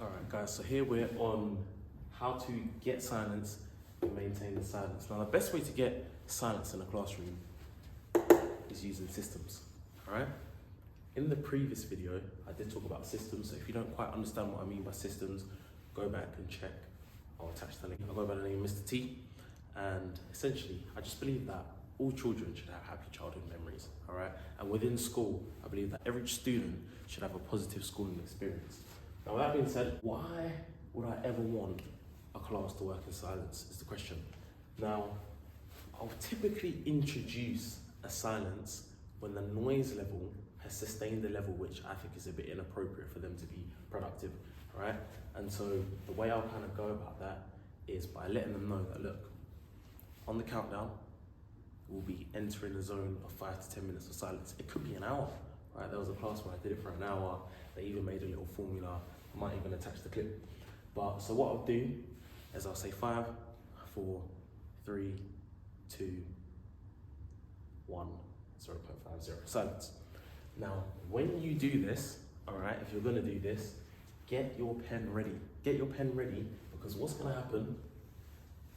Alright guys, so here we're on how to get silence and maintain the silence. Now the best way to get silence in a classroom is using systems, alright? In the previous video, I did talk about systems, so if you don't quite understand what I mean by systems, go back and check. I'll attach the link. I go by the name of Mr. T, and essentially, I just believe that all children should have happy childhood memories, alright? And within school, I believe that every student should have a positive schooling experience. Now, with that being said, why would I ever want a class to work in silence is the question. Now, I'll typically introduce a silence when the noise level has sustained a level which I think is a bit inappropriate for them to be productive, right? And so the way I'll kind of go about that is by letting them know that, look, on the countdown, we'll be entering a zone of 5 to 10 minutes of silence. It could be an hour, right? There was a class where I did it for an hour. They even made a little formula. I might even attach the clip. But so what I'll do is I'll say 5, 4, 3, 2, 1, 0.50, silence. Now, when you do this, all right, if you're gonna do this, get your pen ready. Get your pen ready, because what's gonna happen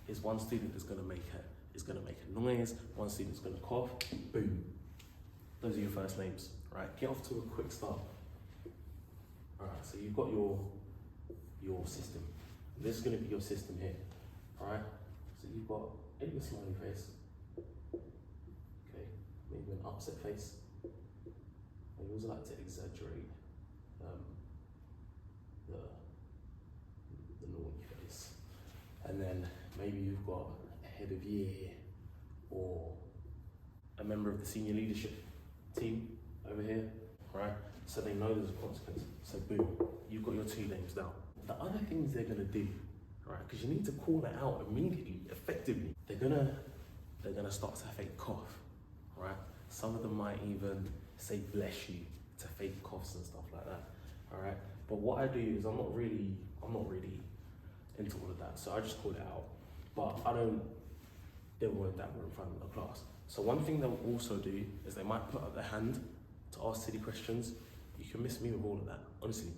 is one student is gonna make a noise, one student's gonna cough, boom. Those are your first names, right? Get off to a quick start. All right, so you've got your system. This is gonna be your system here, all right? So you've got maybe a smiley face, okay, maybe an upset face. I always like to exaggerate the naughty face. And then maybe you've got a head of year or a member of the senior leadership team over here, right? So they know there's a consequence. So boom, you've got your 2 names down. The other things they're gonna do, right? Because you need to call it out immediately, effectively. They're gonna start to fake cough, right? Some of them might even say bless you to fake coughs and stuff like that, all right? But what I do is I'm not really into all of that, so I just call it out. But I don't deal with that in front of the class. So one thing they'll also do is they might put up their hand to ask silly questions. You can miss me with all of that, honestly.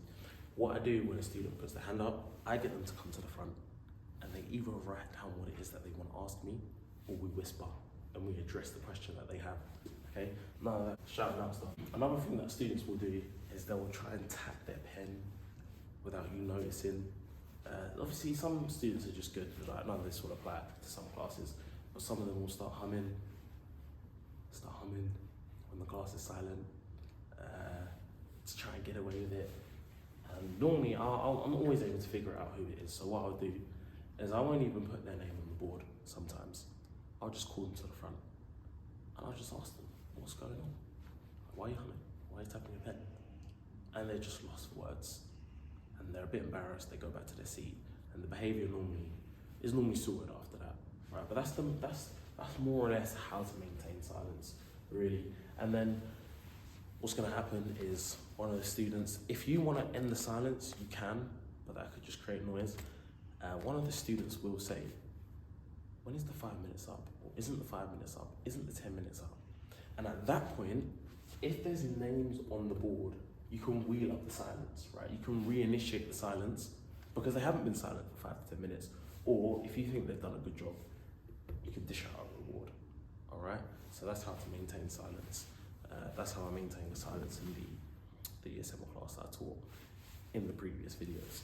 What I do when a student puts their hand up, I get them to come to the front and they either write down what it is that they want to ask me, or we whisper and we address the question that they have, okay? None of that shouting out stuff. Another thing that students will do is they will try and tap their pen without you noticing. Obviously some students are just good, like none of this will apply to some classes, but some of them will start humming when the class is silent, to try and get away with it. And normally I'm always able to figure out who it is, so what I'll do is I won't even put their name on the board sometimes. I'll just call them to the front and I'll just ask them, what's going on? Why are you humming? Why are you tapping your pen? And they're just lost for words. And they're a bit embarrassed, they go back to their seat, and the behavior is normally sorted after that, right? But that's more or less how to maintain silence, really. And then what's gonna happen is one of the students, if you wanna end the silence, you can, but that could just create noise. One of the students will say, when is the 5 minutes up? Or isn't the 5 minutes up? Isn't the 10 minutes up? And at that point, if there's names on the board, you can wheel up the silence, right? You can reinitiate the silence because they haven't been silent for 5 to 10 minutes. Or if you think they've done a good job, you can dish out a reward, all right? So that's how to maintain silence. That's how I maintain the silence in the ESML class that I taught in the previous videos.